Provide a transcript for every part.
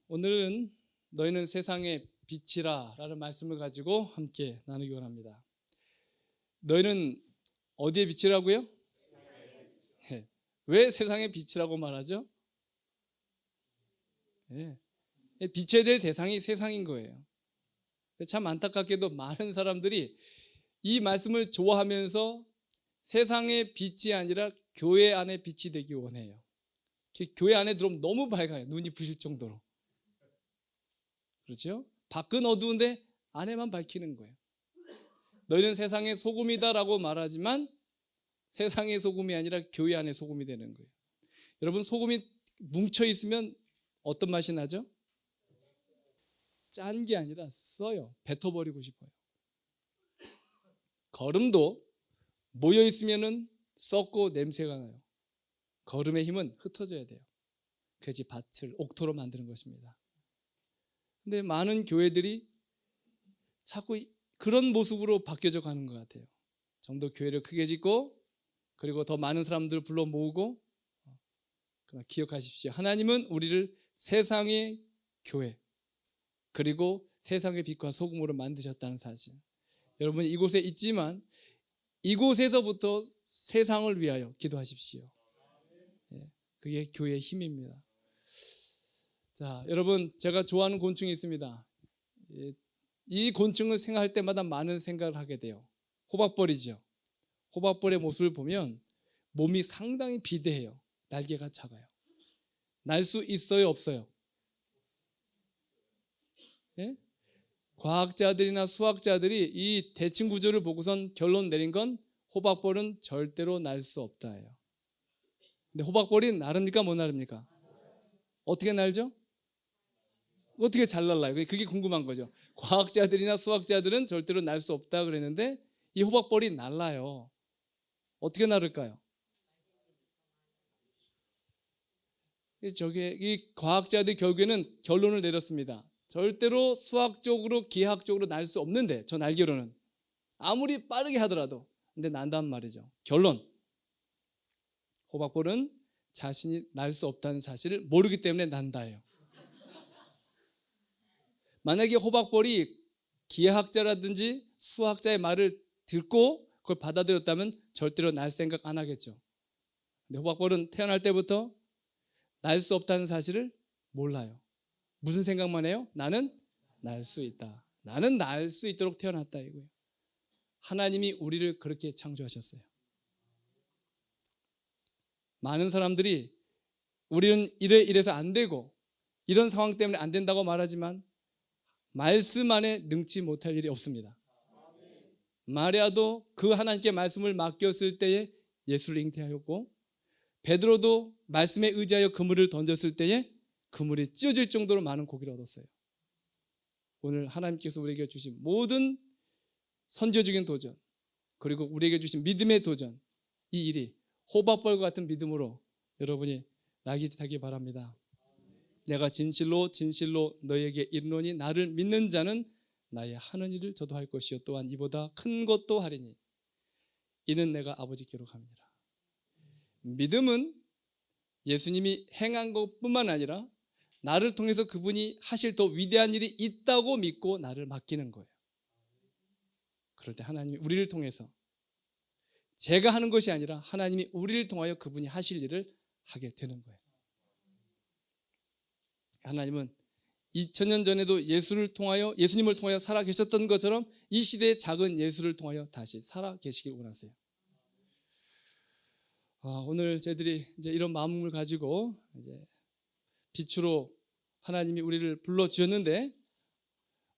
오늘은 너희는 세상의 빛이라 라는 말씀을 가지고 함께 나누기 원합니다. 너희는 어디의 빛이라고요? 네. 왜 세상의 빛이라고 말하죠? 네. 빛에 대해 대상이 세상인 거예요. 참 안타깝게도 많은 사람들이 이 말씀을 좋아하면서 세상의 빛이 아니라 교회 안에 빛이 되기 원해요. 교회 안에 들어오면 너무 밝아요. 눈이 부실 정도로. 그렇죠? 밖은 어두운데 안에만 밝히는 거예요. 너희는 세상의 소금이다라고 말하지만 세상의 소금이 아니라 교회 안의 소금이 되는 거예요. 여러분, 소금이 뭉쳐 있으면 어떤 맛이 나죠? 짠 게 아니라 써요. 뱉어버리고 싶어요. 거름도 모여 있으면은 썩고 냄새가 나요. 거름의 힘은 흩어져야 돼요. 그래야지 밭을 옥토로 만드는 것입니다. 근데 많은 교회들이 자꾸 그런 모습으로 바뀌어져 가는 것 같아요. 좀 더 교회를 크게 짓고 그리고 더 많은 사람들을 불러 모으고. 그러나 기억하십시오. 하나님은 우리를 세상의 교회 그리고 세상의 빛과 소금으로 만드셨다는 사실. 여러분, 이곳에 있지만 이곳에서부터 세상을 위하여 기도하십시오. 그게 교회의 힘입니다. 자, 여러분, 제가 좋아하는 곤충이 있습니다. 이 곤충을 생각할 때마다 많은 생각을 하게 돼요. 호박벌이죠. 호박벌의 모습을 보면 몸이 상당히 비대해요. 날개가 작아요. 날 수 있어요, 없어요? 예? 과학자들이나 수학자들이 이 대칭 구조를 보고선 결론 내린 건 호박벌은 절대로 날 수 없다예요. 근데 호박벌이 나릅니까, 못 나릅니까? 어떻게 날죠? 어떻게 잘 날라요? 그게 궁금한 거죠. 과학자들이나 수학자들은 절대로 날 수 없다 그랬는데 이 호박벌이 날라요. 어떻게 나를까요? 이 과학자들 결국에는 결론을 내렸습니다. 절대로 수학적으로 기하학적으로 날 수 없는데, 전 알기로는 아무리 빠르게 하더라도 근데 난단 말이죠. 결론, 호박벌은 자신이 날 수 없다는 사실을 모르기 때문에 난다예요. 만약에 호박벌이 기하학자라든지 수학자의 말을 듣고 그걸 받아들였다면 절대로 날 생각 안 하겠죠. 근데 호박벌은 태어날 때부터 날 수 없다는 사실을 몰라요. 무슨 생각만 해요? 나는 날 수 있다. 나는 날 수 있도록 태어났다 이거예요. 하나님이 우리를 그렇게 창조하셨어요. 많은 사람들이 우리는 이래서 안 되고 이런 상황 때문에 안 된다고 말하지만 말씀 안에 능치 못할 일이 없습니다. 마리아도 그 하나님께 말씀을 맡겼을 때에 예수를 잉태하였고, 베드로도 말씀에 의지하여 그물을 던졌을 때에 그물이 찢어질 정도로 많은 고기를 얻었어요. 오늘 하나님께서 우리에게 주신 모든 선교적인 도전, 그리고 우리에게 주신 믿음의 도전, 이 일이 호박벌과 같은 믿음으로 여러분이 나기 바랍니다. 내가 진실로 너희에게 이르노니 나를 믿는 자는 나의 하는 일을 저도 할 것이요 또한 이보다 큰 것도 하리니 이는 내가 아버지께로 갑니다. 믿음은 예수님이 행한 것뿐만 아니라 나를 통해서 그분이 하실 더 위대한 일이 있다고 믿고 나를 맡기는 거예요. 그럴 때 하나님이 우리를 통해서, 제가 하는 것이 아니라 하나님이 우리를 통하여 그분이 하실 일을 하게 되는 거예요. 하나님은 2000년 전에도 예수님을 통하여 살아 계셨던 것처럼 이 시대의 작은 예수를 통하여 다시 살아 계시길 원하세요. 오늘 저희들이 이제 이런 마음을 가지고 이제 빛으로 하나님이 우리를 불러 주셨는데,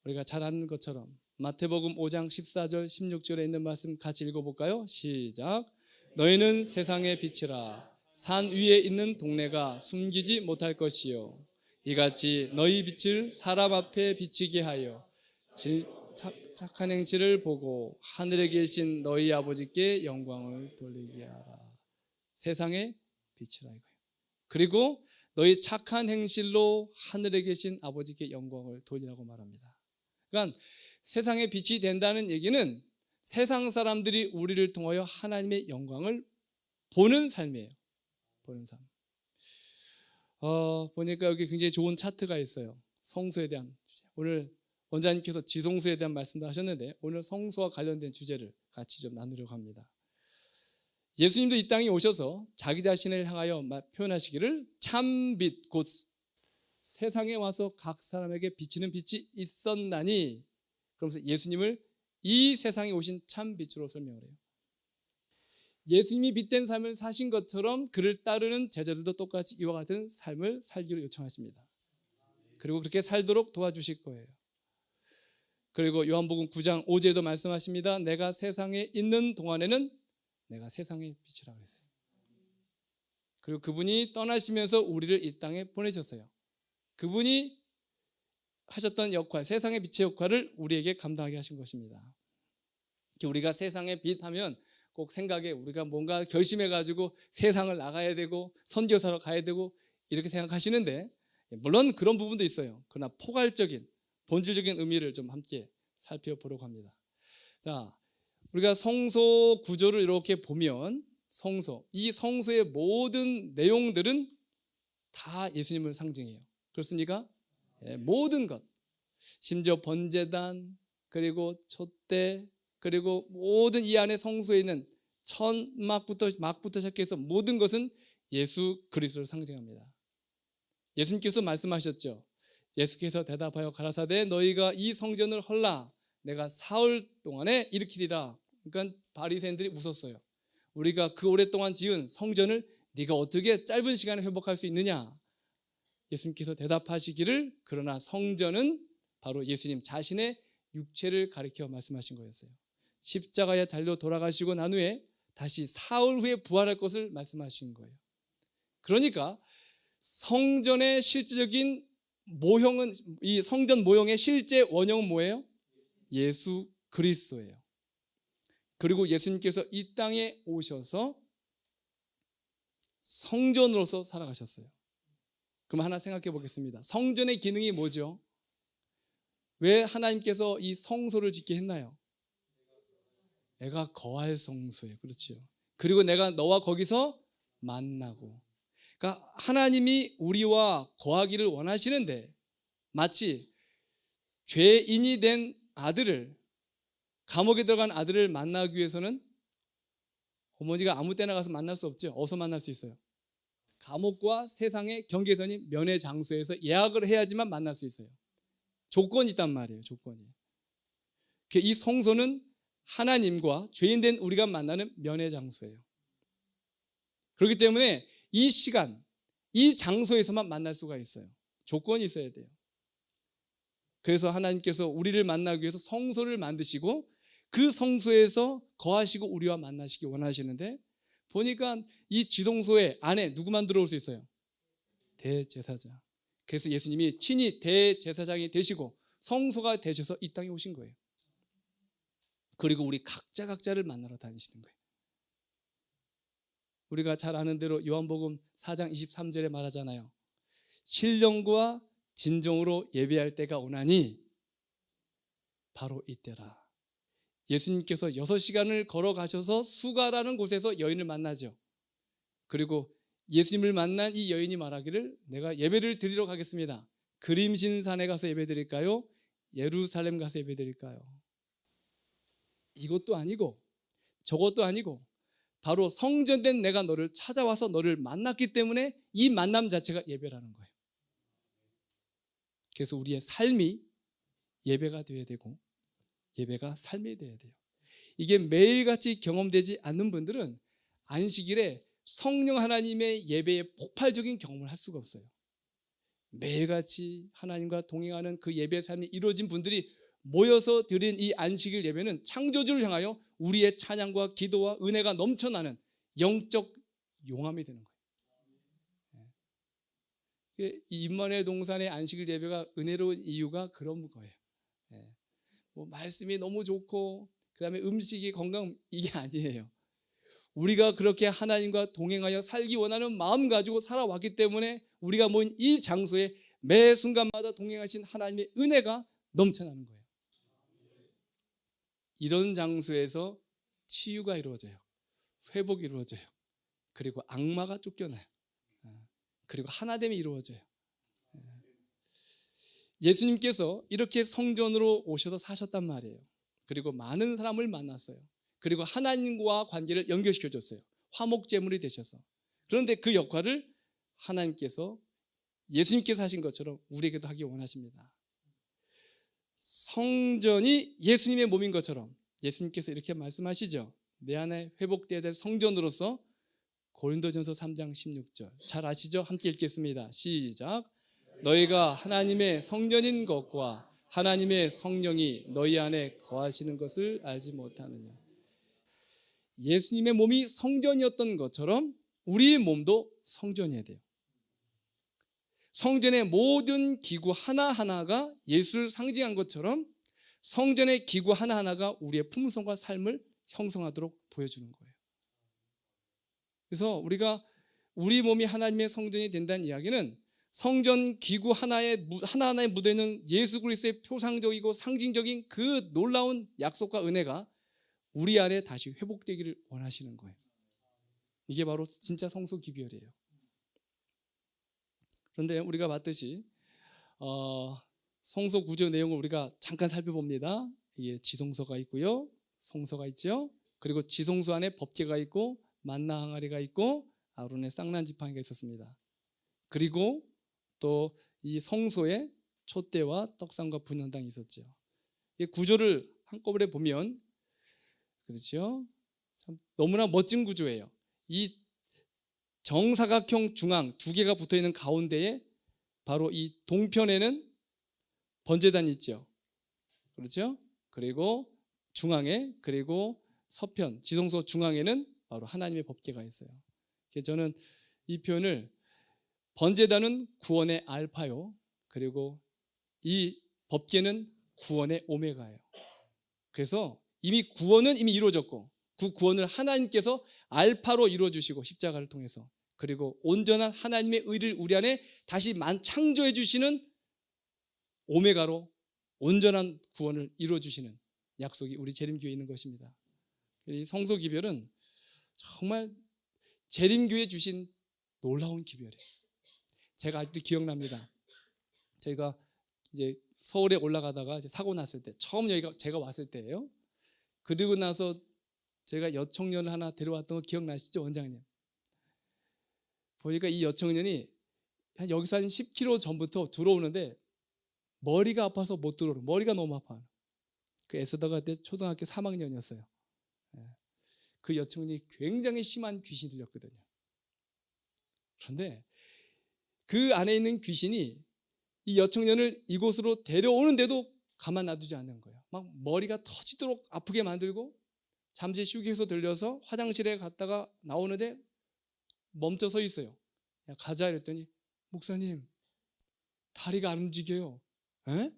우리가 잘 아는 것처럼 마태복음 5장 14절 16절에 있는 말씀 같이 읽어볼까요? 시작. 너희는 세상의 빛이라. 산 위에 있는 동네가 숨기지 못할 것이요 이같이 너희 빛을 사람 앞에 비치게 하여 착한 행실을 보고 하늘에 계신 너희 아버지께 영광을 돌리게 하라. 세상의 빛이라 이거예요. 그리고 너희 착한 행실로 하늘에 계신 아버지께 영광을 돌리라고 말합니다. 그러니까 세상의 빛이 된다는 얘기는 세상 사람들이 우리를 통하여 하나님의 영광을 보는 삶이에요. 보는 삶. 보니까 여기 굉장히 좋은 차트가 있어요. 성소에 대한 주제. 오늘 원장님께서 지성소에 대한 말씀도 하셨는데 오늘 성소와 관련된 주제를 같이 좀 나누려고 합니다. 예수님도 이 땅에 오셔서 자기 자신을 향하여 표현하시기를 참빛 곧 세상에 와서 각 사람에게 비치는 빛이 있었나니, 그러면서 예수님을 이 세상에 오신 참빛으로 설명을 해요. 예수님이 빛된 삶을 사신 것처럼 그를 따르는 제자들도 똑같이 이와 같은 삶을 살기로 요청하십니다. 그리고 그렇게 살도록 도와주실 거예요. 그리고 요한복음 9장 5절에도 말씀하십니다. 내가 세상에 있는 동안에는 내가 세상의 빛이라고 했어요. 그리고 그분이 떠나시면서 우리를 이 땅에 보내셨어요. 그분이 하셨던 역할, 세상의 빛의 역할을 우리에게 감당하게 하신 것입니다. 우리가 세상의 빛 하면 꼭 생각에 우리가 뭔가 결심해가지고 세상을 나가야 되고 선교사로 가야 되고 이렇게 생각하시는데, 물론 그런 부분도 있어요. 그러나 포괄적인 본질적인 의미를 좀 함께 살펴보려고 합니다. 자, 우리가 성소 구조를 이렇게 보면 이 성소의 모든 내용들은 다 예수님을 상징해요. 그렇습니까? 모든 것, 심지어 번제단, 그리고 촛대, 그리고 모든 이 안에 성소에 있는 천막부터 시작해서 모든 것은 예수 그리스도를 상징합니다. 예수님께서 말씀하셨죠. 예수께서 대답하여 가라사대 너희가 이 성전을 헐라 내가 사흘 동안에 일으키리라. 그러니까 바리새인들이 웃었어요. 우리가 그 오랫동안 지은 성전을 네가 어떻게 짧은 시간에 회복할 수 있느냐. 예수님께서 대답하시기를 그러나 성전은 바로 예수님 자신의 육체를 가리켜 말씀하신 거였어요. 십자가에 달려 돌아가시고 난 후에 다시 사흘 후에 부활할 것을 말씀하신 거예요. 그러니까 성전의 실질적인 모형은, 이 성전 모형의 실제 원형은 뭐예요? 예수 그리스도예요. 그리고 예수님께서 이 땅에 오셔서 성전으로서 살아가셨어요. 그럼 하나 생각해 보겠습니다. 성전의 기능이 뭐죠? 왜 하나님께서 이 성소를 짓게 했나요? 내가 거할 성소예요. 그렇지요. 그리고 내가 너와 거기서 만나고. 그러니까 하나님이 우리와 거하기를 원하시는데, 마치 죄인이 된 아들을, 감옥에 들어간 아들을 만나기 위해서는 어머니가 아무 때나 가서 만날 수 없죠. 어디서 만날 수 있어요? 감옥과 세상의 경계선인 면회 장소에서 예약을 해야지만 만날 수 있어요. 조건이 있단 말이에요. 조건이. 이 성소는 하나님과 죄인된 우리가 만나는 면회 장소예요. 그렇기 때문에 이 시간, 이 장소에서만 만날 수가 있어요. 조건이 있어야 돼요. 그래서 하나님께서 우리를 만나기 위해서 성소를 만드시고 그 성소에서 거하시고 우리와 만나시기 원하시는데, 보니까 이 지성소의 안에 누구만 들어올 수 있어요? 대제사장. 그래서 예수님이 친히 대제사장이 되시고 성소가 되셔서 이 땅에 오신 거예요. 그리고 우리 각자를 만나러 다니시는 거예요. 우리가 잘 아는 대로 요한복음 4장 23절에 말하잖아요. 신령과 진정으로 예배할 때가 오나니 바로 이때라. 예수님께서 6시간을 걸어가셔서 수가라는 곳에서 여인을 만나죠. 그리고 예수님을 만난 이 여인이 말하기를 내가 예배를 드리러 가겠습니다. 그림신산에 가서 예배 드릴까요? 예루살렘 가서 예배 드릴까요? 이것도 아니고 저것도 아니고 바로 성전된 내가 너를 찾아와서 너를 만났기 때문에 이 만남 자체가 예배라는 거예요. 그래서 우리의 삶이 예배가 되어야 되고 예배가 삶이 되어야 돼요. 이게 매일같이 경험되지 않는 분들은 안식일에 성령 하나님의 예배의 폭발적인 경험을 할 수가 없어요. 매일같이 하나님과 동행하는 그 예배 삶이 이루어진 분들이 모여서 드린 이 안식일 예배는 창조주를 향하여 우리의 찬양과 기도와 은혜가 넘쳐나는 영적 용암이 되는 거예요. 임마누엘 동산의 안식일 예배가 은혜로운 이유가 그런 거예요. 말씀이 너무 좋고 그다음에 음식이 건강, 이게 아니에요. 우리가 그렇게 하나님과 동행하여 살기 원하는 마음 가지고 살아왔기 때문에 우리가 모인 이 장소에 매 순간마다 동행하신 하나님의 은혜가 넘쳐나는 거예요. 이런 장소에서 치유가 이루어져요. 회복이 이루어져요. 그리고 악마가 쫓겨나요. 그리고 하나됨이 이루어져요. 예수님께서 이렇게 성전으로 오셔서 사셨단 말이에요. 그리고 많은 사람을 만났어요. 그리고 하나님과 관계를 연결시켜줬어요. 화목제물이 되셔서. 그런데 그 역할을 하나님께서, 예수님께서 하신 것처럼 우리에게도 하기 원하십니다. 성전이 예수님의 몸인 것처럼 예수님께서 이렇게 말씀하시죠. 내 안에 회복되어야 될 성전으로서. 고린도전서 3장 16절 잘 아시죠? 함께 읽겠습니다. 시작. 너희가 하나님의 성전인 것과 하나님의 성령이 너희 안에 거하시는 것을 알지 못하느냐. 예수님의 몸이 성전이었던 것처럼 우리의 몸도 성전이어야 돼요. 성전의 모든 기구 하나하나가 예수를 상징한 것처럼 성전의 기구 하나하나가 우리의 품성과 삶을 형성하도록 보여주는 거예요. 그래서 우리가 우리 몸이 하나님의 성전이 된다는 이야기는 성전 기구 하나하나에 묻어있는 예수 그리스도의 표상적이고 상징적인 그 놀라운 약속과 은혜가 우리 안에 다시 회복되기를 원하시는 거예요. 이게 바로 진짜 성소 기별이에요. 그런데 우리가 봤듯이 성소 구조 내용을 우리가 잠깐 살펴봅니다. 이게 지성소가 있고요, 성소가 있죠. 그리고 지성소 안에 법궤가 있고 만나 항아리가 있고 아론의 쌍난 지팡이가 있었습니다. 그리고 또 이 성소에 촛대와 떡상과 분향당이 있었죠. 이 구조를 한꺼번에 보면 그렇죠. 참 너무나 멋진 구조예요. 이 정사각형 중앙 두 개가 붙어 있는 가운데에 바로 이 동편에는 번제단이 있죠. 그렇죠? 그리고 중앙에, 그리고 서편 지성소 중앙에는 바로 하나님의 법궤가 있어요. 그래서 저는 이 표현을 번제단은 구원의 알파요, 그리고 이 법궤는 구원의 오메가예요. 그래서 구원은 이미 이루어졌고 그 구원을 하나님께서 알파로 이루어주시고 십자가를 통해서, 그리고 온전한 하나님의 의를 우리 안에 다시 창조해 주시는 오메가로 온전한 구원을 이루어주시는 약속이 우리 재림교회에 있는 것입니다. 이 성소 기별은 정말 재림교회에 주신 놀라운 기별이에요. 제가 아직도 기억납니다. 저희가 이제 서울에 올라가다가 이제 사고 났을 때, 처음 여기가 제가 왔을 때예요. 그리고 나서 제가 여청년을 하나 데려왔던 거 기억나시죠, 원장님? 보니까 이 여청년이 여기서 한 10km 전부터 들어오는데 머리가 아파서 못 들어오는, 머리가 너무 아파. 그 애쓰다가 그때 초등학교 3학년이었어요. 그 여청년이 굉장히 심한 귀신이 들렸거든요. 그런데 그 안에 있는 귀신이 이 여청년을 이곳으로 데려오는데도 가만 놔두지 않는 거예요. 막 머리가 터지도록 아프게 만들고 잠시 휴게소 들려서 화장실에 갔다가 나오는데 멈춰 서 있어요. 야, 가자 이랬더니 목사님 다리가 안 움직여요. 에?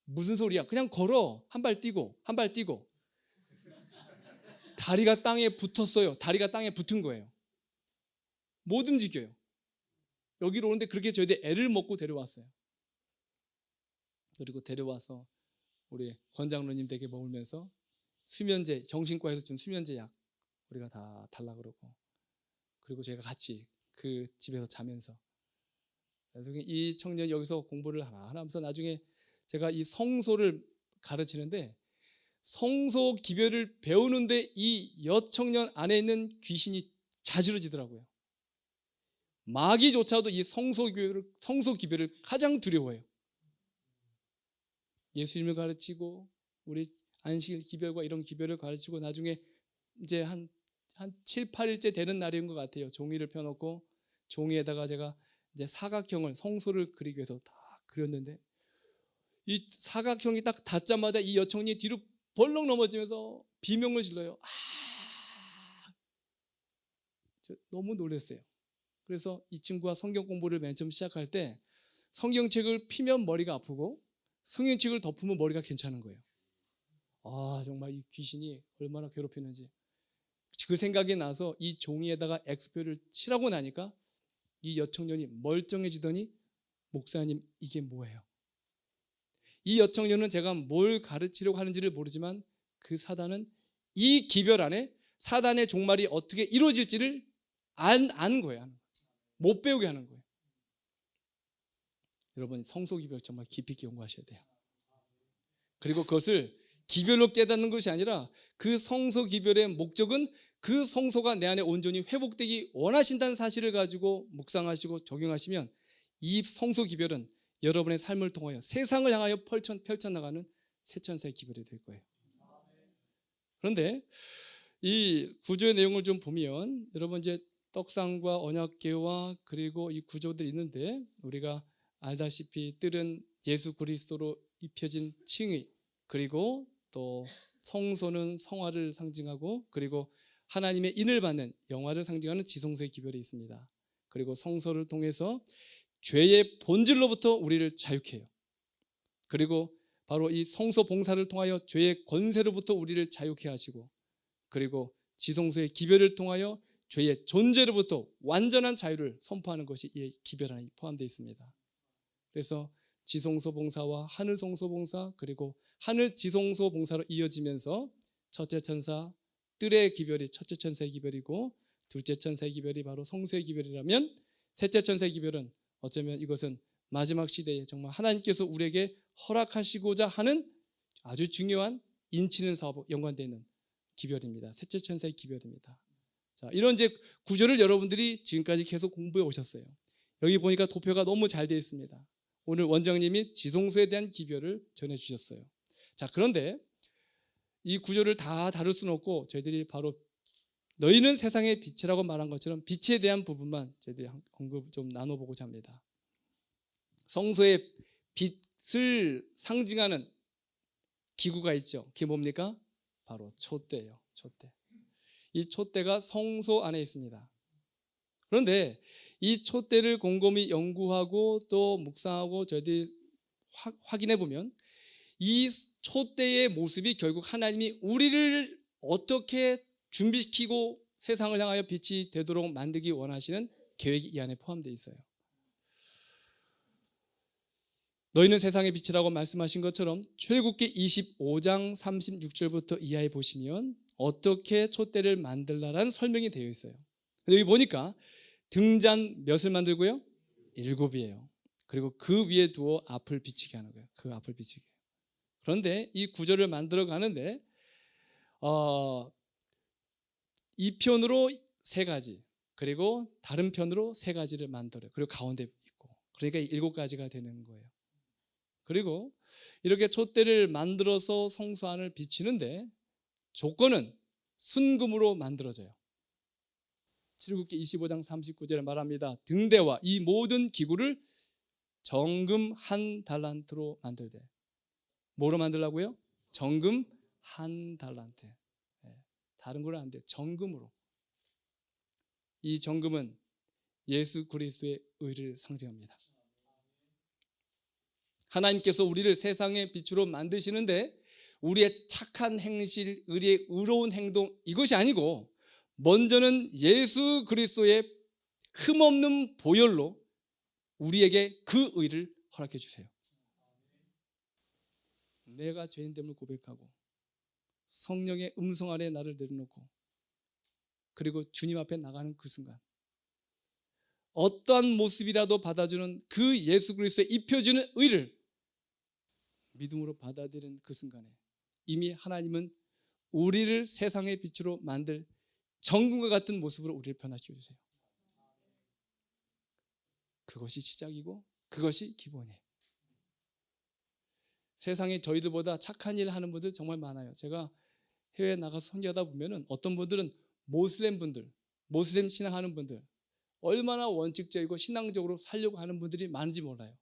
무슨 소리야? 그냥 걸어. 한 발 뛰고 한 발 뛰고. 다리가 땅에 붙었어요. 다리가 땅에 붙은 거예요. 못 움직여요. 여기로 오는데 그렇게 저희들 애를 먹고 데려왔어요. 그리고 데려와서 우리 권장로님 댁에 머물면서 수면제, 정신과에서 준 수면제 약 우리가 다 달라 그러고, 그리고 저희가 같이 그 집에서 자면서 이 청년이 여기서 공부를 하나 하면서 나중에 제가 이 성소를 가르치는데 성소 기별을 배우는데 이 여청년 안에 있는 귀신이 자지러지더라고요. 마귀조차도 이 성소 기별을 가장 두려워해요. 예수님을 가르치고 우리 안식일 기별과 이런 기별을 가르치고 나중에 이제 한 7, 8일째 되는 날인 것 같아요. 종이를 펴놓고 종이에다가 제가 이제 사각형을, 성소를 그리기 위해서 다 그렸는데 이 사각형이 딱 닿자마자 이 여청이 뒤로 벌렁 넘어지면서 비명을 질러요. 너무 놀랐어요. 그래서 이 친구가 성경 공부를 맨 처음 시작할 때 성경책을 피면 머리가 아프고 성경책을 덮으면 머리가 괜찮은 거예요. 정말 이 귀신이 얼마나 괴롭히는지 그 생각이 나서 이 종이에다가 X표를 칠하고 나니까 이 여청년이 멀쩡해지더니 목사님 이게 뭐예요? 이 여청년은 제가 뭘 가르치려고 하는지를 모르지만 그 사단은 이 기별 안에 사단의 종말이 어떻게 이루어질지를 아는 거예요. 못 배우게 하는 거예요. 여러분 성소 기별 정말 깊이 있게 연구하셔야 돼요. 그리고 그것을 기별로 깨닫는 것이 아니라 그 성소 기별의 목적은 그 성소가 내 안에 온전히 회복되기 원하신다는 사실을 가지고 묵상하시고 적용하시면 이 성소 기별은 여러분의 삶을 통하여 세상을 향하여 펼쳐나가는 새천사의 기별이 될 거예요. 그런데 이 구조의 내용을 좀 보면 여러분 이제 떡상과 언약궤와 그리고 이 구조들이 있는데 우리가 알다시피 뜰은 예수 그리스도로 입혀진 칭의, 그리고 또 성소는 성화를 상징하고, 그리고 하나님의 인을 받는 영화를 상징하는 지성소의 기별이 있습니다. 그리고 성소를 통해서 죄의 본질로부터 우리를 자유케 해요. 그리고 바로 이 성소 봉사를 통하여 죄의 권세로부터 우리를 자유케 하시고, 그리고 지성소의 기별을 통하여 죄의 존재로부터 완전한 자유를 선포하는 것이 이 기별 안에 포함되어 있습니다. 그래서 지성소 봉사와 하늘 성소 봉사, 그리고 하늘 지성소 봉사로 이어지면서 첫째 천사 뜰의 기별이 첫째 천사의 기별이고, 둘째 천사의 기별이 바로 성소의 기별이라면, 셋째 천사의 기별은 어쩌면 이것은 마지막 시대에 정말 하나님께서 우리에게 허락하시고자 하는 아주 중요한 인치는 사업과 연관되어 있는 기별입니다. 셋째 천사의 기별입니다. 자, 이런 이제 구절을 여러분들이 지금까지 계속 공부해 오셨어요. 여기 보니까 도표가 너무 잘 되어 있습니다. 오늘 원장님이 지성소에 대한 기별을 전해 주셨어요. 자, 그런데 이 구절을 다 다룰 수는 없고 저희들이 바로 너희는 세상의 빛이라고 말한 것처럼 빛에 대한 부분만 저희들이 언급 좀 나눠보고자 합니다. 성소의 빛을 상징하는 기구가 있죠. 그게 뭡니까? 바로 촛대예요. 촛대. 이 촛대가 성소 안에 있습니다. 그런데 이 촛대를 곰곰이 연구하고 또 묵상하고 저희들이 확인해 보면 이 촛대의 모습이 결국 하나님이 우리를 어떻게 준비시키고 세상을 향하여 빛이 되도록 만들기 원하시는 계획이 이 안에 포함되어 있어요. 너희는 세상의 빛이라고 말씀하신 것처럼 출애굽기 25장 36절부터 이하에 보시면 어떻게 촛대를 만들라라는 설명이 되어 있어요. 여기 보니까 등잔 몇을 만들고요? 7이에요. 그리고 그 위에 두어 앞을 비치게 하는 거예요. 그 앞을 비치게. 그런데 이 구절을 만들어 가는데 이 편으로 3가지, 그리고 다른 편으로 3가지를 만들어요. 그리고 가운데 있고, 그러니까 7가지가 되는 거예요. 그리고 이렇게 촛대를 만들어서 성소 안을 비치는데 조건은 순금으로 만들어져요. 출애굽기 25장 39절에 말합니다. 등대와 이 모든 기구를 정금 1달란트로 만들되. 뭐로 만들라고요? 정금 1달란트. 다른 걸 안 돼. 정금으로. 이 정금은 예수 그리스도의 의를 상징합니다. 하나님께서 우리를 세상의 빛으로 만드시는데 우리의 착한 행실, 우리의 의로운 행동, 이것이 아니고 먼저는 예수 그리스도의 흠없는 보혈로 우리에게 그 의를 허락해 주세요. 내가 죄인됨을 고백하고 성령의 음성 아래 나를 내려놓고 그리고 주님 앞에 나가는 그 순간, 어떠한 모습이라도 받아주는 그 예수 그리스도에 입혀주는 의를 믿음으로 받아들이는 그 순간에 이미 하나님은 우리를 세상의 빛으로 만들 정금과 같은 모습으로 우리를 변화시켜 주세요. 그것이 시작이고 그것이 기본이에요. 세상에 저희들보다 착한 일을 하는 분들 정말 많아요. 제가 해외에 나가서 선교하다 보면은 어떤 분들은 모슬렘 분들, 모슬렘 신앙하는 분들, 얼마나 원칙적이고 신앙적으로 살려고 하는 분들이 많은지 몰라요.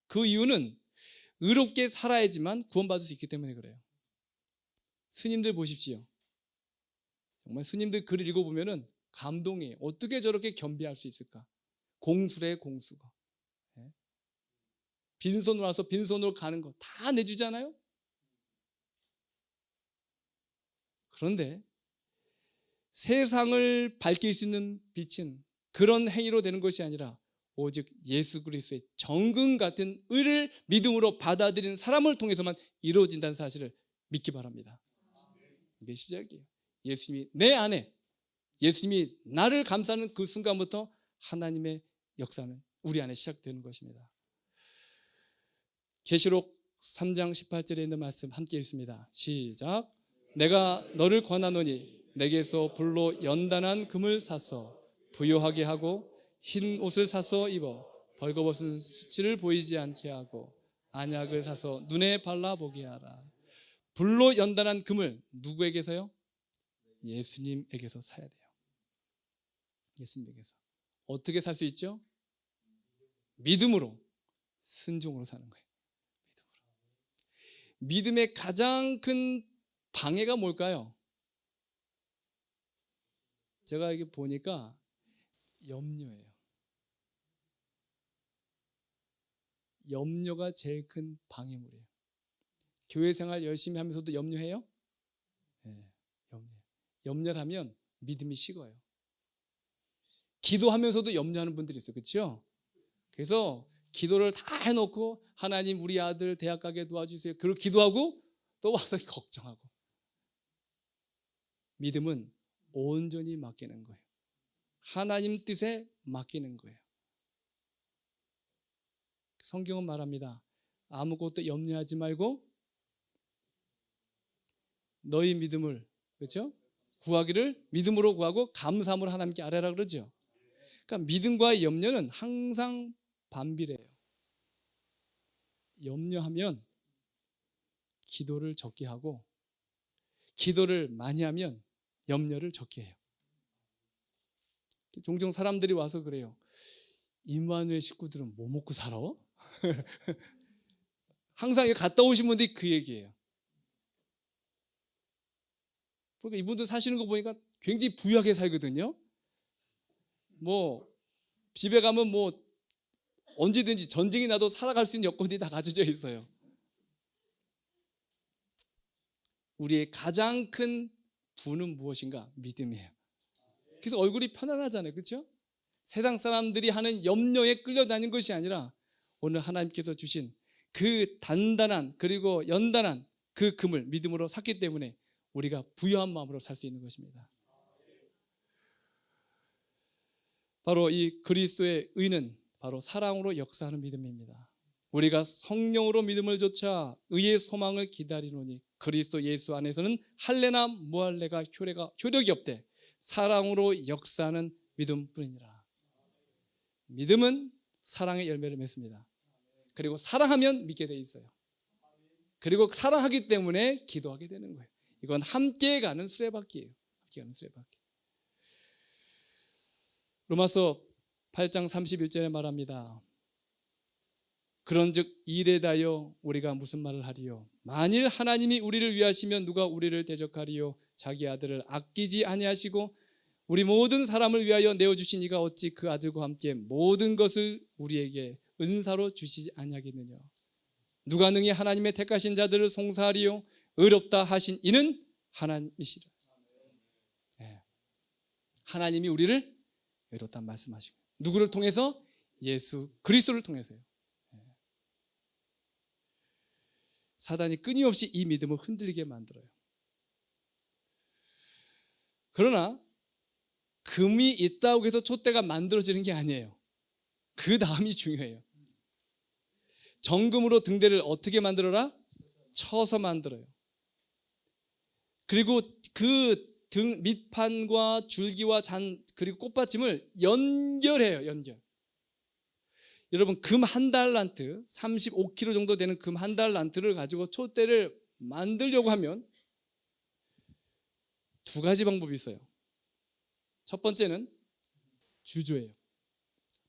그 이유는 의롭게 살아야지만 구원받을 수 있기 때문에 그래요. 스님들 보십시오. 정말 스님들 글을 읽어보면은 감동이에요. 어떻게 저렇게 겸비할 수 있을까? 공수래 공수가. 빈손으로 와서 빈손으로 가는 거 다 내주잖아요. 그런데 세상을 밝힐 수 있는 빛은 그런 행위로 되는 것이 아니라 오직 예수 그리스도의 정금 같은 의를 믿음으로 받아들이는 사람을 통해서만 이루어진다는 사실을 믿기 바랍니다. 이게 시작이에요. 예수님이 내 안에, 예수님이 나를 감싸는 그 순간부터 하나님의 역사는 우리 안에 시작되는 것입니다. 계시록 3장 18절에 있는 말씀 함께 읽습니다. 시작. 내가 너를 권하노니 내게서 불로 연단한 금을 사서 부요하게 하고 흰 옷을 사서 입어 벌거벗은 수치를 보이지 않게 하고 안약을 사서 눈에 발라보게 하라. 불로 연단한 금을 누구에게서요? 예수님에게서 사야 돼요. 예수님에게서. 어떻게 살 수 있죠? 믿음으로, 순종으로 사는 거예요. 믿음의 가장 큰 방해가 뭘까요? 제가 이게 보니까 염려예요. 염려가 제일 큰 방해물이에요. 교회 생활 열심히 하면서도 염려해요? 네, 염려를 하면 믿음이 식어요. 기도하면서도 염려하는 분들이 있어요. 그렇죠? 그래서 기도를 다 해놓고 하나님 우리 아들 대학 가게 도와주세요. 그리고 기도하고 또 와서 걱정하고. 믿음은 온전히 맡기는 거예요. 하나님 뜻에 맡기는 거예요. 성경은 말합니다. 아무것도 염려하지 말고 너희 믿음을, 그렇죠? 구하기를 믿음으로 구하고 감사함으로 하나님께 아뢰라 그러죠. 그러니까 믿음과 염려는 항상 반비례해요. 염려하면 기도를 적게 하고 기도를 많이 하면 염려를 적게 해요. 종종 사람들이 와서 그래요. 임마누엘 식구들은 뭐 먹고 살아? 항상 갔다 오신 분들이 그 얘기예요. 그러니까 이분들 사시는 거 보니까 굉장히 부유하게 살거든요. 뭐 집에 가면 뭐 언제든지 전쟁이 나도 살아갈 수 있는 여건이 다 갖춰져 있어요. 우리의 가장 큰 부는 무엇인가? 믿음이에요. 그래서 얼굴이 편안하잖아요. 그렇죠? 세상 사람들이 하는 염려에 끌려다니는 것이 아니라 오늘 하나님께서 주신 그 단단한 그리고 연단한 그 금을 믿음으로 샀기 때문에 우리가 부유한 마음으로 살 수 있는 것입니다. 바로 이 그리스도의 의는 바로 사랑으로 역사하는 믿음입니다. 우리가 성령으로 믿음을 좇아 의의 소망을 기다리노니 그리스도 예수 안에서는 할례나 무할례가 효력이 없되 사랑으로 역사하는 믿음뿐이니라. 믿음은 사랑의 열매를 맺습니다. 그리고 사랑하면 믿게 돼 있어요. 그리고 사랑하기 때문에 기도하게 되는 거예요. 이건 함께 가는 수레바퀴예요. 함께 가는 수레바퀴. 로마서 8장 31절에 말합니다. 그런즉 이에 대하여 우리가 무슨 말을 하리요? 만일 하나님이 우리를 위하시면 누가 우리를 대적하리요? 자기 아들을 아끼지 아니하시고 우리 모든 사람을 위하여 내어주신 이가 어찌 그 아들과 함께 모든 것을 우리에게 은사로 주시지 아니하겠느냐? 누가 능히 하나님의 택하신 자들을 송사하리요? 의롭다 하신 이는 하나님이시라. 네. 하나님이 우리를 의롭다 말씀하시고 누구를 통해서? 예수 그리스도를 통해서요. 네. 사단이 끊임없이 이 믿음을 흔들리게 만들어요. 그러나 금이 있다고 해서 촛대가 만들어지는 게 아니에요. 그 다음이 중요해요. 정금으로 등대를 어떻게 만들어라? 쳐서 만들어요. 그리고 그 등 밑판과 줄기와 잔 그리고 꽃받침을 연결해요. 연결. 여러분 금 한 달란트 35kg 정도 되는 금 한 달란트를 가지고 촛대를 만들려고 하면 두 가지 방법이 있어요. 첫 번째는 주조예요.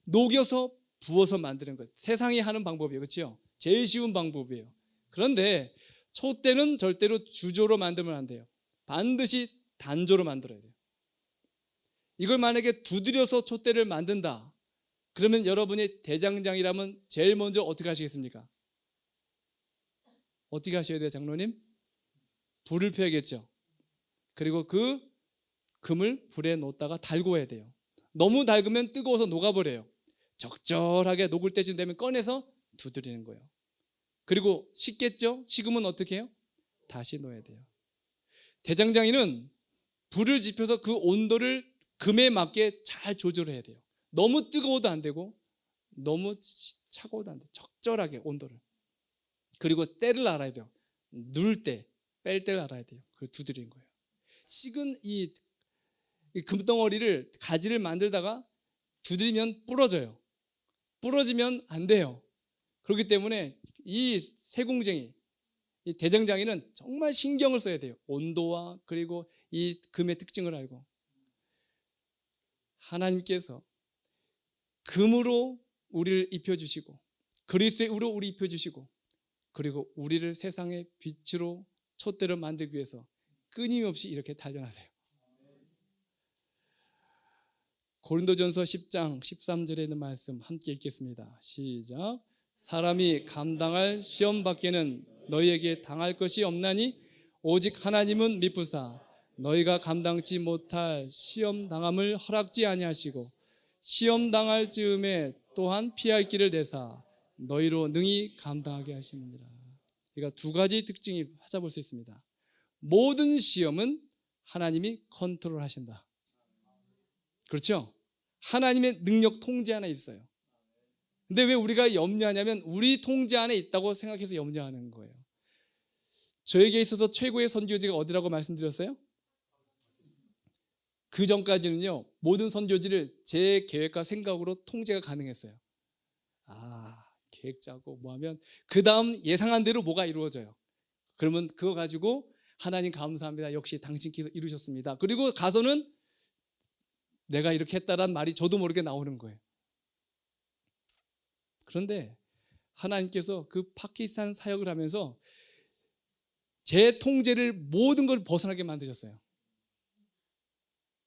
녹여서 부어서 만드는 것. 세상이 하는 방법이에요. 그렇죠? 제일 쉬운 방법이에요. 그런데 촛대는 절대로 주조로 만들면 안 돼요. 반드시 단조로 만들어야 돼요. 이걸 만약에 두드려서 촛대를 만든다. 그러면 여러분이 대장장이라면 제일 먼저 어떻게 하시겠습니까? 어떻게 하셔야 돼요, 장로님? 불을 펴야겠죠. 그리고 그 금을 불에 놓다가 달궈야 돼요. 너무 달구면 뜨거워서 녹아버려요. 적절하게 녹을 때쯤 되면 꺼내서 두드리는 거예요. 그리고 식겠죠? 식으면 어떻게 해요? 다시 넣어야 돼요. 대장장이는 불을 지펴서 그 온도를 금에 맞게 잘 조절해야 돼요. 너무 뜨거워도 안 되고 너무 차가워도 안 돼요. 적절하게 온도를. 그리고 때를 알아야 돼요. 누를 때, 뺄 때를 알아야 돼요. 그걸 두드리는 거예요. 식은 이 금덩어리를 가지를 만들다가 두드리면 부러져요. 부러지면 안 돼요. 그렇기 때문에 이 세공쟁이, 이 대장장이는 정말 신경을 써야 돼요. 온도와 그리고 이 금의 특징을 알고. 하나님께서 금으로 우리를 입혀주시고 그리스도의 의로 우리 입혀주시고 그리고 우리를 세상의 빛으로 촛대로 만들기 위해서 끊임없이 이렇게 단련하세요. 고린도전서 10장 13절에 있는 말씀 함께 읽겠습니다. 시작. 사람이 감당할 시험 밖에는 너희에게 당할 것이 없나니 오직 하나님은 미쁘사 너희가 감당치 못할 시험 당함을 허락지 아니하시고 시험 당할 즈음에 또한 피할 길을 내사 너희로 능히 감당하게 하시느니라. 그러니까 두 가지 특징이 찾아볼 수 있습니다. 모든 시험은 하나님이 컨트롤하신다. 그렇죠? 하나님의 능력 통제 안에 있어요. 근데 왜 우리가 염려하냐면 우리 통제 안에 있다고 생각해서 염려하는 거예요. 저에게 있어서 최고의 선교지가 어디라고 말씀드렸어요? 그 전까지는요, 모든 선교지를 제 계획과 생각으로 통제가 가능했어요. 계획 짜고 뭐 하면 그 다음 예상한 대로 뭐가 이루어져요. 그러면 그거 가지고 하나님 감사합니다. 역시 당신께서 이루셨습니다. 그리고 가서는 내가 이렇게 했다란 말이 저도 모르게 나오는 거예요. 그런데 하나님께서 그 파키스탄 사역을 하면서 제 통제를 모든 걸 벗어나게 만드셨어요.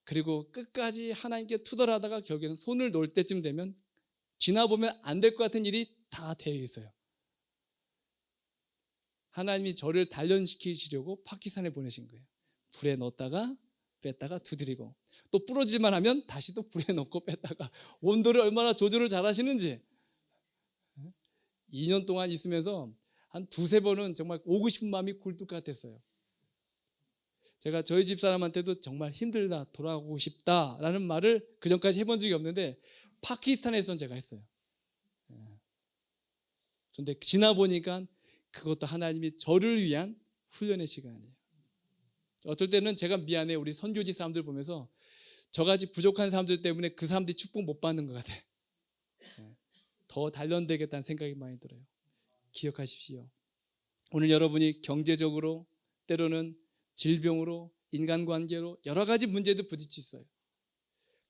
그리고 끝까지 하나님께 투덜하다가 결국에는 손을 놓을 때쯤 되면 지나보면 안 될 것 같은 일이 다 되어 있어요. 하나님이 저를 단련시키시려고 파키스탄에 보내신 거예요. 불에 넣었다가 뺐다가 두드리고 또 부러지만 하면 다시 또 불에 넣고 뺐다가 온도를 얼마나 조절을 잘 하시는지 2년 동안 있으면서 한 두세 번은 정말 오고 싶은 마음이 굴뚝 같았어요. 제가 저희 집 사람한테도 정말 힘들다 돌아가고 싶다라는 말을 그전까지 해본 적이 없는데 파키스탄에서는 제가 했어요. 그런데 지나 보니까 그것도 하나님이 저를 위한 훈련의 시간이에요. 어떨 때는 제가 미안해 우리 선교지 사람들 보면서 저같이 부족한 사람들 때문에 그 사람들이 축복 못 받는 것 같아요. 더 단련되겠다는 생각이 많이 들어요. 기억하십시오. 오늘 여러분이 경제적으로 때로는 질병으로 인간관계로 여러 가지 문제도 부딪히 있어요.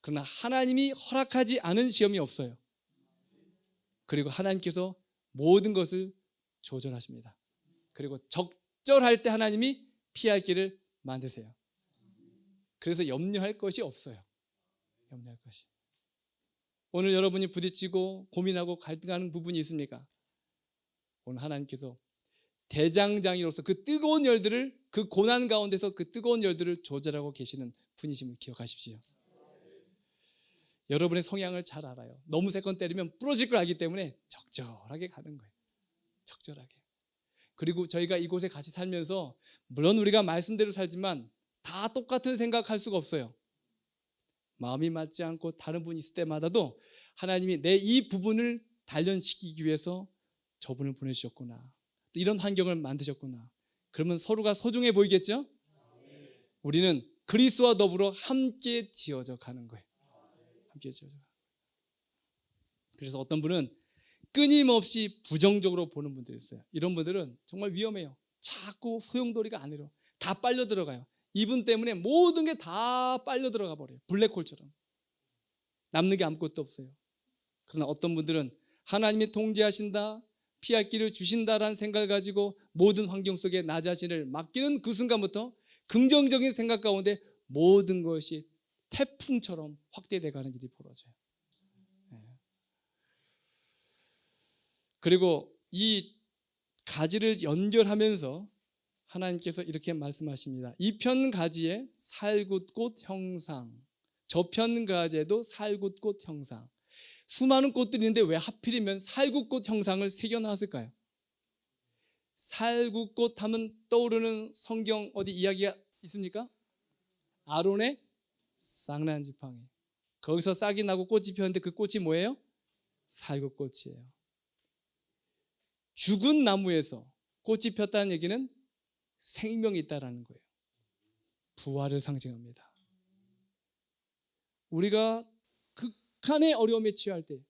그러나 하나님이 허락하지 않은 시험이 없어요. 그리고 하나님께서 모든 것을 조절하십니다. 그리고 적절할 때 하나님이 피할 길을 만드세요. 그래서 염려할 것이 없어요. 염려할 것이. 오늘 여러분이 부딪히고 고민하고 갈등하는 부분이 있습니까? 오늘 하나님께서 대장장이로서 그 뜨거운 열들을 그 고난 가운데서 그 뜨거운 열들을 조절하고 계시는 분이심을 기억하십시오. 여러분의 성향을 잘 알아요. 너무 세컨 때리면 부러질 걸 알기 때문에 적절하게 가는 거예요. 적절하게. 그리고 저희가 이곳에 같이 살면서 물론 우리가 말씀대로 살지만 다 똑같은 생각할 수가 없어요. 마음이 맞지 않고 다른 분이 있을 때마다도 하나님이 내 이 부분을 단련시키기 위해서 저분을 보내주셨구나. 또 이런 환경을 만드셨구나. 그러면 서로가 소중해 보이겠죠? 우리는 그리스도와 더불어 함께 지어져 가는 거예요. 함께 지어져. 그래서 어떤 분은 끊임없이 부정적으로 보는 분들이 있어요. 이런 분들은 정말 위험해요. 자꾸 소용돌이가 안으로 다 빨려 들어가요. 이분 때문에 모든 게 다 빨려 들어가 버려요. 블랙홀처럼. 남는 게 아무것도 없어요. 그러나 어떤 분들은 하나님이 통제하신다, 피할 길을 주신다라는 생각을 가지고 모든 환경 속에 나 자신을 맡기는 그 순간부터 긍정적인 생각 가운데 모든 것이 태풍처럼 확대돼가는 일이 벌어져요. 그리고 이 가지를 연결하면서 하나님께서 이렇게 말씀하십니다. 이편 가지의 살굿꽃 형상, 저편 가지에도 살굿꽃 형상. 수많은 꽃들이 있는데 왜 하필이면 살굿꽃 형상을 새겨놨을까요? 살굿꽃 하면 떠오르는 성경 어디 이야기가 있습니까? 아론의 쌍난 지팡이. 거기서 싹이 나고 꽃이 피었는데 그 꽃이 뭐예요? 살굿꽃이에요. 죽은 나무에서 꽃이 폈다는 얘기는 생명이 있다라는 거예요. 부활을 상징합니다. 우리가 극한의 어려움에 처할 때,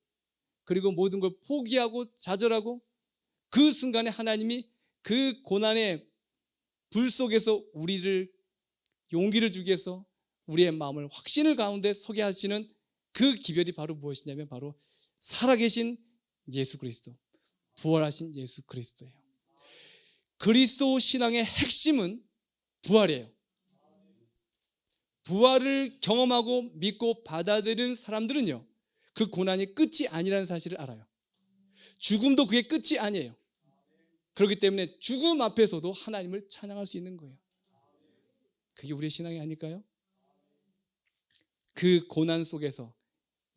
그리고 모든 걸 포기하고 좌절하고 그 순간에 하나님이 그 고난의 불 속에서 우리를 용기를 주기 위해서 우리의 마음을 확신을 가운데 서게 하시는 그 기별이 바로 무엇이냐면 바로 살아계신 예수 그리스도, 부활하신 예수 그리스도예요. 그리스도 신앙의 핵심은 부활이에요. 부활을 경험하고 믿고 받아들이는 사람들은요, 그 고난이 끝이 아니라는 사실을 알아요. 죽음도 그게 끝이 아니에요. 그렇기 때문에 죽음 앞에서도 하나님을 찬양할 수 있는 거예요. 그게 우리의 신앙이 아닐까요? 그 고난 속에서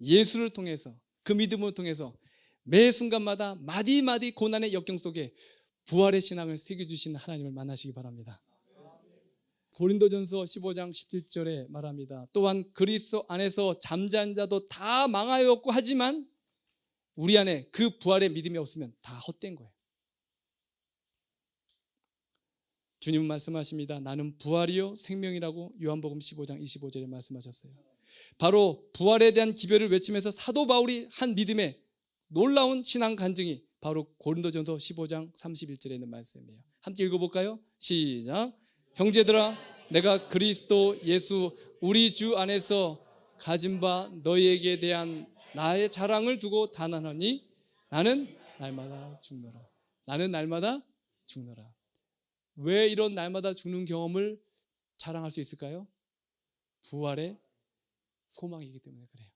예수를 통해서, 그 믿음을 통해서 매 순간마다 마디마디 고난의 역경 속에 부활의 신앙을 새겨주시는 하나님을 만나시기 바랍니다. 고린도전서 15장 17절에 말합니다. 또한 그리스도 안에서 잠자는 자도 다 망하였고 하지만 우리 안에 그 부활의 믿음이 없으면 다 헛된 거예요. 주님은 말씀하십니다. 나는 부활이요 생명이라고 요한복음 15장 25절에 말씀하셨어요. 바로 부활에 대한 기별을 외치면서 사도 바울이 한 믿음의 놀라운 신앙 간증이 바로 고린도전서 15장 31절에 있는 말씀이에요. 함께 읽어볼까요? 시작. 형제들아, 내가 그리스도 예수 우리 주 안에서 가진 바 너희에게 대한 나의 자랑을 두고 단언하니 나는 날마다 죽노라. 나는 날마다 죽노라. 왜 이런 날마다 죽는 경험을 자랑할 수 있을까요? 부활의 소망이기 때문에 그래요.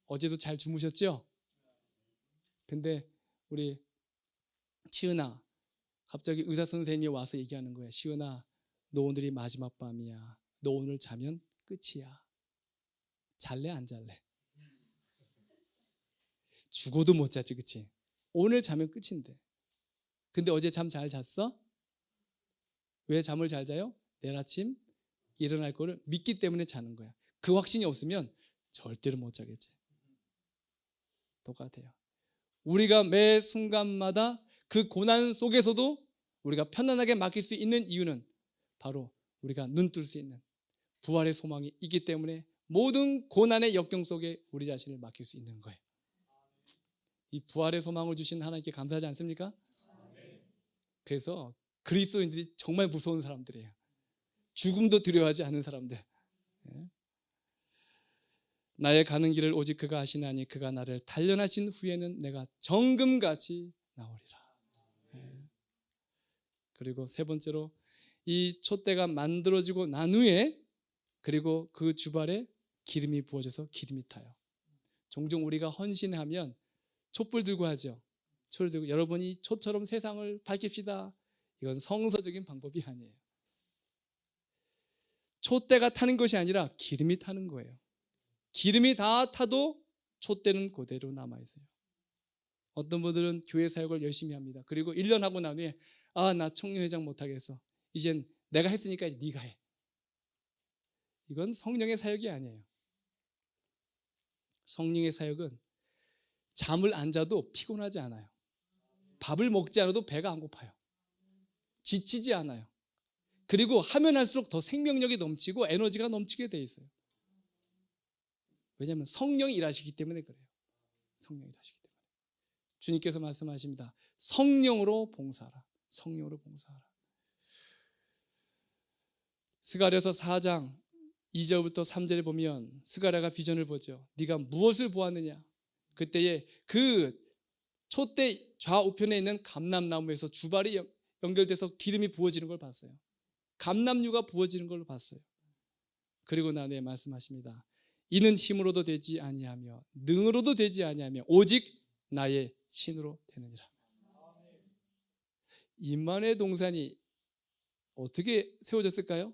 어제도 잘 주무셨죠? 근데 우리 시은아, 갑자기 의사 선생님이 와서 얘기하는 거야. 시은아, 너 오늘이 마지막 밤이야. 너 오늘 자면 끝이야. 잘래 안 잘래? 죽어도 못 자지, 그치? 오늘 자면 끝인데. 근데 어제 잠 잘 잤어? 왜 잠을 잘 자요? 내일 아침 일어날 거를 믿기 때문에 자는 거야. 그 확신이 없으면 절대로 못 자겠지. 똑같아요. 우리가 매 순간마다 그 고난 속에서도 우리가 편안하게 맡길 수 있는 이유는 바로 우리가 눈뜰 수 있는 부활의 소망이 있기 때문에 모든 고난의 역경 속에 우리 자신을 맡길 수 있는 거예요. 이 부활의 소망을 주신 하나님께 감사하지 않습니까? 그래서 그리스도인들이 정말 무서운 사람들이에요. 죽음도 두려워하지 않은 사람들. 나의 가는 길을 오직 그가 아시나니 그가 나를 단련하신 후에는 내가 정금같이 나오리라. 그리고 세 번째로 이 촛대가 만들어지고 난 후에 그리고 그 주발에 기름이 부어져서 기름이 타요. 종종 우리가 헌신하면 촛불 들고 하죠. 촛을 들고 여러분이 촛처럼 세상을 밝힙시다. 이건 성서적인 방법이 아니에요. 촛대가 타는 것이 아니라 기름이 타는 거예요. 기름이 다 타도 촛대는 그대로 남아있어요. 어떤 분들은 교회 사역을 열심히 합니다. 그리고 1년 하고 난 후에 나 청년회장 못하겠어. 이젠 내가 했으니까 이제 네가 해. 이건 성령의 사역이 아니에요. 성령의 사역은 잠을 안 자도 피곤하지 않아요. 밥을 먹지 않아도 배가 안 고파요. 지치지 않아요. 그리고 하면 할수록 더 생명력이 넘치고 에너지가 넘치게 돼 있어요. 왜냐하면 성령이 일하시기 때문에 그래요. 성령이 일하시기 때문에. 주님께서 말씀하십니다. 성령으로 봉사하라. 성령으로 봉사하라. 스가랴서 4장 2절부터 3절에 보면 스가랴가 비전을 보죠. 네가 무엇을 보았느냐? 그때에 그 촛대 좌우편에 있는 감람나무에서 주발이 연결돼서 기름이 부어지는 걸 봤어요. 감람류가 부어지는 걸 봤어요. 그리고 난 후에 말씀하십니다. 이는 힘으로도 되지 아니하며 능으로도 되지 아니하며 오직 나의 신으로 되느니라. 임마누엘 동산이 어떻게 세워졌을까요?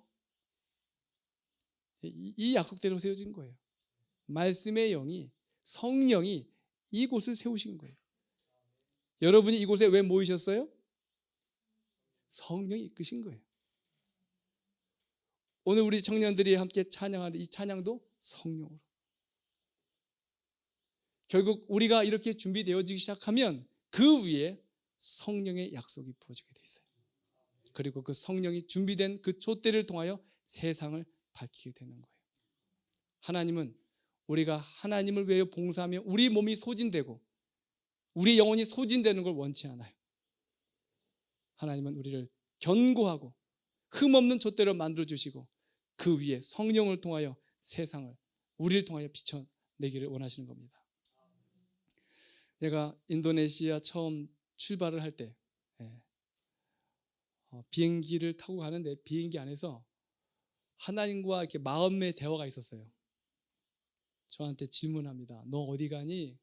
이 약속대로 세워진 거예요. 말씀의 영이, 성령이 이곳을 세우신 거예요. 여러분이 이곳에 왜 모이셨어요? 성령이 이끄신 거예요. 오늘 우리 청년들이 함께 찬양하는 이 찬양도 성령으로. 결국 우리가 이렇게 준비되어지기 시작하면 그 위에 성령의 약속이 부어지게 돼 있어요. 그리고 그 성령이 준비된 그 촛대를 통하여 세상을 밝히게 되는 거예요. 하나님은 우리가 하나님을 위하여 봉사하며 우리 몸이 소진되고 우리 영혼이 소진되는 걸 원치 않아요. 하나님은 우리를 견고하고 흠없는 촛대로 만들어주시고 그 위에 성령을 통하여 세상을 우리를 통하여 비춰내기를 원하시는 겁니다. 제가 인도네시아 처음 출발을 할 때 비행기를 타고 가는데 비행기 안에서 하나님과 이렇게 마음의 대화가 있었어요. 저한테 질문합니다. 너 어디 가니?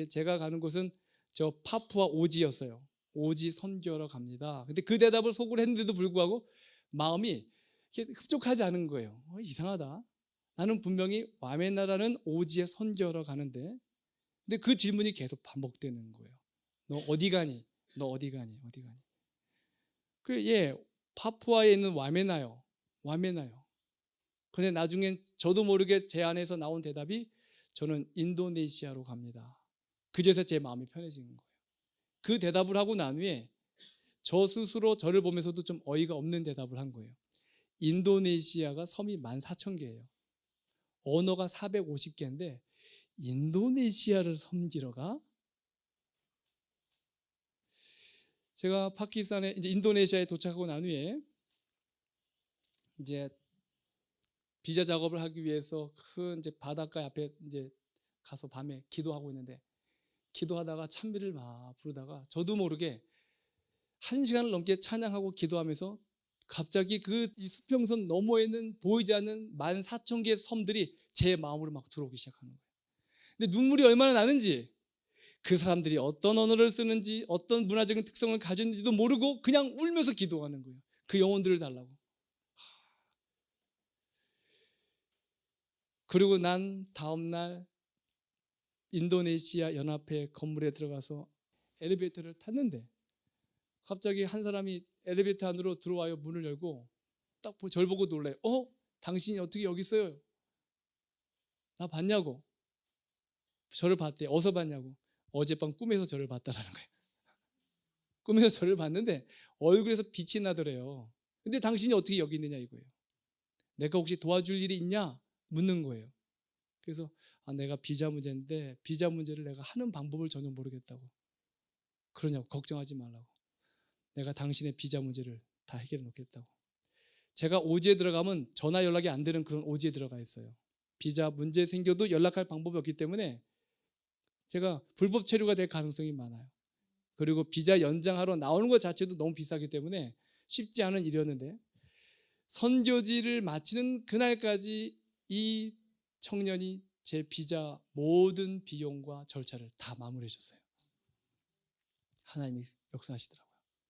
제가 가는 곳은 저 파푸아 오지였어요. 오지 선교하러 갑니다. 근데 그 대답을 속으로 했는데도 불구하고 마음이 흡족하지 않은 거예요. 이상하다. 나는 분명히 와메나라는 오지에 선교하러 가는데 근데 그 질문이 계속 반복되는 거예요. 너 어디 가니? 너 어디 가니? 어디 가니? 파푸아에 있는 와메나요. 와메나요. 근데 나중엔 저도 모르게 제 안에서 나온 대답이 저는 인도네시아로 갑니다. 그제서 제 마음이 편해진 거예요. 그 대답을 하고 난 후에 저 스스로 저를 보면서도 좀 어이가 없는 대답을 한 거예요. 인도네시아가 섬이 14,000개예요. 언어가 450개인데 인도네시아를 섬기러 가? 제가 파키스탄에 이제 인도네시아에 도착하고 난 후에 이제 비자 작업을 하기 위해서 큰 이제 바닷가 앞에 이제 가서 밤에 기도하고 있는데 기도하다가 찬미를 막 부르다가 저도 모르게 1시간을 넘게 찬양하고 기도하면서 갑자기 그 수평선 너머에 있는 보이지 않는 14,000개의 섬들이 제 마음으로 막 들어오기 시작하는 거예요. 근데 눈물이 얼마나 나는지 그 사람들이 어떤 언어를 쓰는지 어떤 문화적인 특성을 가졌는지도 모르고 그냥 울면서 기도하는 거예요. 그 영혼들을 달라고. 그리고 난 다음날 인도네시아 연합회 건물에 들어가서 엘리베이터를 탔는데 갑자기 한 사람이 엘리베이터 안으로 들어와요. 문을 열고 딱 저를 보고 놀래요. 당신이 어떻게 여기 있어요? 나 봤냐고. 저를 봤대. 어디서 봤냐고. 어젯밤 꿈에서 저를 봤다라는 거예요. 꿈에서 저를 봤는데 얼굴에서 빛이 나더래요. 근데 당신이 어떻게 여기 있느냐 이거예요. 내가 혹시 도와줄 일이 있냐? 묻는 거예요. 그래서 내가 비자 문제인데 비자 문제를 내가 하는 방법을 전혀 모르겠다고. 그러냐고. 걱정하지 말라고. 내가 당신의 비자 문제를 다 해결해 놓겠다고. 제가 오지에 들어가면 전화 연락이 안 되는 그런 오지에 들어가 있어요. 비자 문제 생겨도 연락할 방법이 없기 때문에 제가 불법 체류가 될 가능성이 많아요. 그리고 비자 연장하러 나오는 것 자체도 너무 비싸기 때문에 쉽지 않은 일이었는데 선교지를 마치는 그날까지 이 청년이 제 비자 모든 비용과 절차를 다 마무리해 줬어요. 하나님이 역사하시더라고요.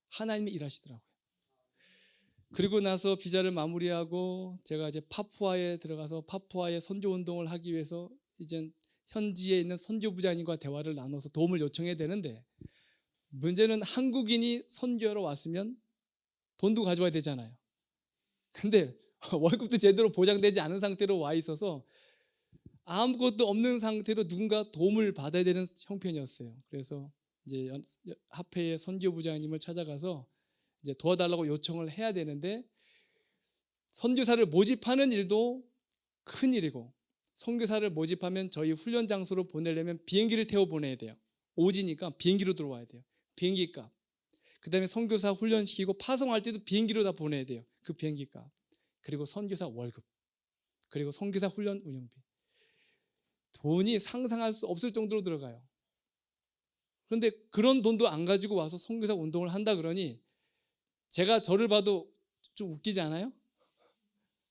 하나님이 일하시더라고요. 그리고 나서 비자를 마무리하고 제가 이제 파푸아에 들어가서 파푸아의 선교 운동을 하기 위해서 이제 현지에 있는 선교부장님과 대화를 나눠서 도움을 요청해야 되는데 문제는 한국인이 선교하러 왔으면 돈도 가져와야 되잖아요. 근데 월급도 제대로 보장되지 않은 상태로 와 있어서 아무것도 없는 상태로 누군가 도움을 받아야 되는 형편이었어요. 그래서 이제 합회의 선교부장님을 찾아가서 이제 도와달라고 요청을 해야 되는데 선교사를 모집하는 일도 큰 일이고 선교사를 모집하면 저희 훈련 장소로 보내려면 비행기를 태워 보내야 돼요. 오지니까 비행기로 들어와야 돼요. 비행기 값. 그 다음에 선교사 훈련시키고 파송할 때도 비행기로 다 보내야 돼요. 그 비행기 값. 그리고 선교사 월급. 그리고 선교사 훈련 운영비. 돈이 상상할 수 없을 정도로 들어가요. 그런데 그런 돈도 안 가지고 와서 선교사 운동을 한다 그러니 제가 저를 봐도 좀 웃기지 않아요?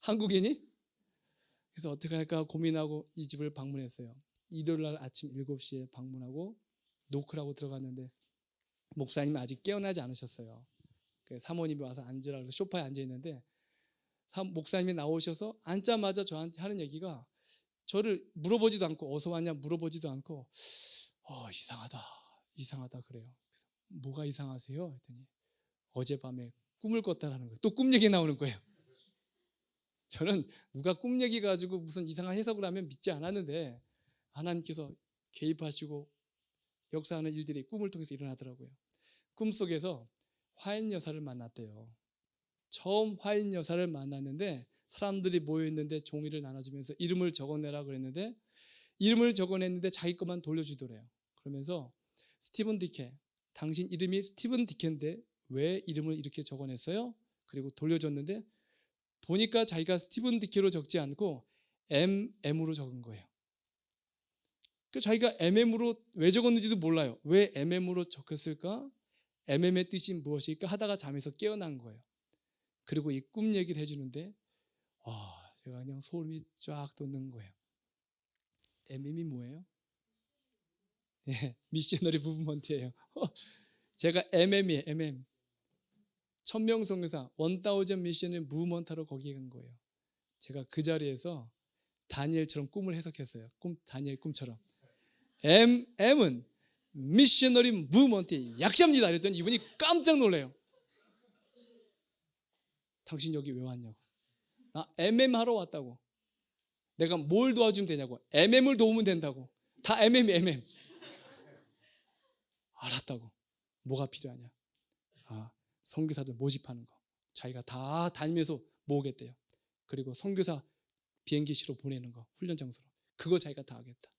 한국인이? 그래서 어떻게 할까 고민하고 이 집을 방문했어요. 일요일 날 아침 7시에 방문하고 노크를 하고 들어갔는데 목사님이 아직 깨어나지 않으셨어요. 사모님이 와서 앉으라 그래서 소파에 앉아있는데 목사님이 나오셔서 앉자마자 저한테 하는 얘기가 저를 물어보지도 않고 어디서 왔냐 물어보지도 않고 이상하다 그래요. 그래서 뭐가 이상하세요? 했더니 어젯밤에 꿈을 꿨다라는 거예요. 또 꿈 얘기 나오는 거예요. 저는 누가 꿈 얘기 가지고 무슨 이상한 해석을 하면 믿지 않았는데 하나님께서 개입하시고 역사하는 일들이 꿈을 통해서 일어나더라고요. 꿈속에서 화인 여사를 만났대요. 처음 화인 여사를 만났는데 사람들이 모여있는데 종이를 나눠주면서 이름을 적어내라 그랬는데 이름을 적어냈는데 자기 것만 돌려주더래요. 그러면서 스티븐 디케, 당신 이름이 스티븐 디케인데 왜 이름을 이렇게 적어냈어요? 그리고 돌려줬는데 보니까 자기가 스티븐 디케로 적지 않고 MM으로 적은 거예요. 그 자기가 MM으로 왜 적었는지도 몰라요. 왜 MM으로 적혔을까? MM의 뜻이 무엇일까 하다가 잠에서 깨어난 거예요. 그리고 이 꿈 얘기를 해주는데 와, 제가 그냥 소름이 쫙 돋는 거예요. MM이 뭐예요? 예, 미셔너리 무브먼트예요. 제가 MM이에요. MM. 천명선교사 1000 미셔너리 무브먼트로 거기에 간 거예요. 제가 그 자리에서 다니엘처럼 꿈을 해석했어요. 다니엘 꿈처럼. M은 미셔너리 무브먼트의 약자입니다. 그랬더니 이분이 깜짝 놀래요. 당신 여기 왜 왔냐고. 나 MM 하러 왔다고. 내가 뭘 도와주면 되냐고. MM을 도우면 된다고. 다 MM. 알았다고. 뭐가 필요하냐. 선교사들 모집하는 거. 자기가 다 다니면서 모으겠대요. 그리고 선교사 비행기시로 보내는 거. 훈련 장소로. 그거 자기가 다 하겠다.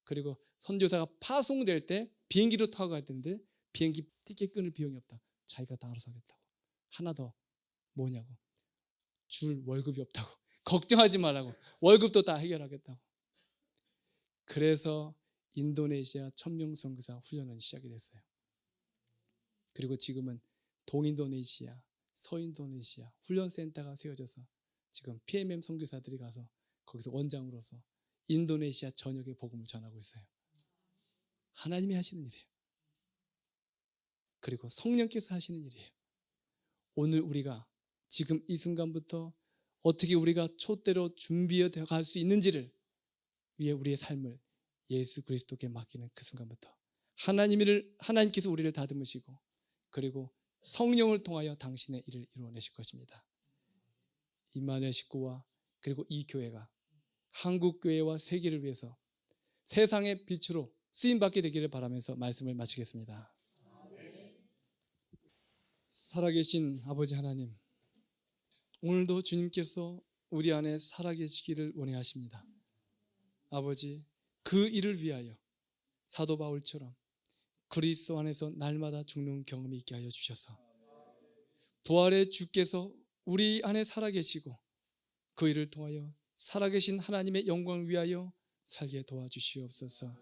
그리고 선교사가 파송될 때 비행기로 타고 갈 텐데 비행기 티켓 끊을 비용이 없다. 자기가 다 알아서 하겠다고. 하나 더 뭐냐고. 줄 월급이 없다고. 걱정하지 말라고. 월급도 다 해결하겠다고. 그래서 인도네시아 천명선교사 훈련은 시작이 됐어요. 그리고 지금은 동인도네시아, 서인도네시아 훈련센터가 세워져서 지금 PMM 선교사들이 가서 거기서 원장으로서 인도네시아 전역에 복음을 전하고 있어요. 하나님이 하시는 일이에요. 그리고 성령께서 하시는 일이에요. 오늘 우리가 지금 이 순간부터 어떻게 우리가 촛대로 준비해 갈 수 있는지를 위해 우리의 삶을 예수 그리스도께 맡기는 그 순간부터 하나님께서 우리를 다듬으시고 그리고 성령을 통하여 당신의 일을 이루어내실 것입니다. 임마누엘 식구와 그리고 이 교회가 한국 교회와 세계를 위해서 세상의 빛으로 쓰임받게 되기를 바라면서 말씀을 마치겠습니다. 살아계신 아버지 하나님, 오늘도 주님께서 우리 안에 살아계시기를 원하십니다. 아버지, 그 일을 위하여 사도 바울처럼 그리스도 안에서 날마다 죽는 경험이 있게 하여 주셔서 부활의 주께서 우리 안에 살아계시고 그 일을 통하여 살아계신 하나님의 영광을 위하여 살게 도와주시옵소서.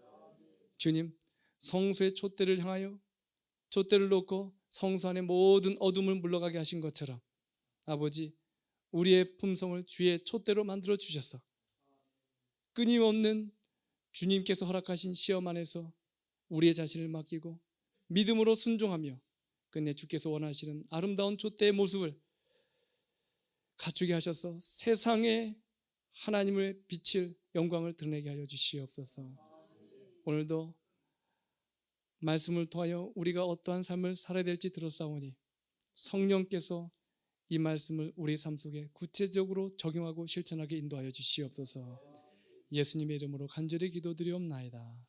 주님, 성소의 촛대를 향하여 촛대를 놓고 성소 안의 모든 어둠을 물러가게 하신 것처럼 아버지, 우리의 품성을 주의 촛대로 만들어 주셔서 끊임없는 주님께서 허락하신 시험 안에서 우리의 자신을 맡기고 믿음으로 순종하며 끝내 주께서 원하시는 아름다운 촛대의 모습을 갖추게 하셔서 세상에 하나님의 빛을 영광을 드러내게 하여 주시옵소서. 오늘도 말씀을 통하여 우리가 어떠한 삶을 살아야 될지 들었사오니 성령께서 이 말씀을 우리 삶 속에 구체적으로 적용하고 실천하게 인도하여 주시옵소서. 예수님의 이름으로 간절히 기도드리옵나이다.